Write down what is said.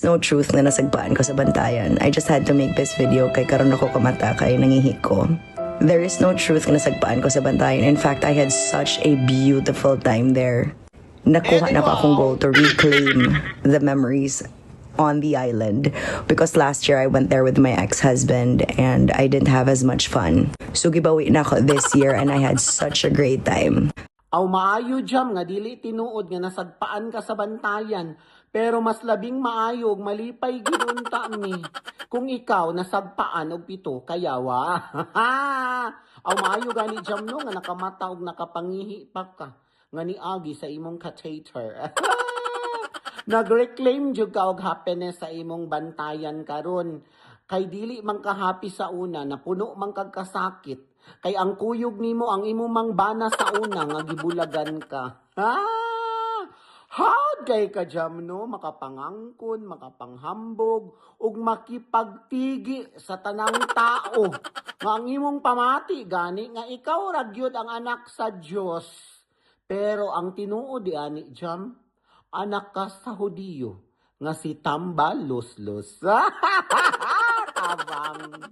No truth na nasagpaan ko sa bantayan. I just had to make this video kay karon ako kamata kay nangihi ko. There is no truth na nasagpaan ko sa bantayan. In fact, I had such a beautiful time there. Nakuha na ko akong goal to reclaim the memories on the island because last year I went there with my ex-husband and I didn't have as much fun. So gibawi na ko this year and I had such a great time. Aw maayo jam nga dili tinuod nga nasagpaan ka sa bantayan, pero mas labing maayo og malipay gid unta mi. Kung ikaw nasagpaan og pito kayawa. Aw maayo gani jam no nga nakamata og nakapangihi pa ka nga niagi sa imong catheter. Nag-reclaim jud ka og happiness sa imong bantayan karon. Kay dili man ka happy sa una, napuno man kag kasakit. Kay ang kuyog nimo ang imo mang bana sa una nga gibulagan ka. Hard kay ka jam no, makapangangkon, makapanghambog, ug makipagtigi sa tanang tao. Nga ang imong pamati gani nga ikaw ra gyud ang anak sa Dios. Pero ang tinuod di ani jam, anak ka sa Hudiyo nga si Tamba Luslos. Tabang.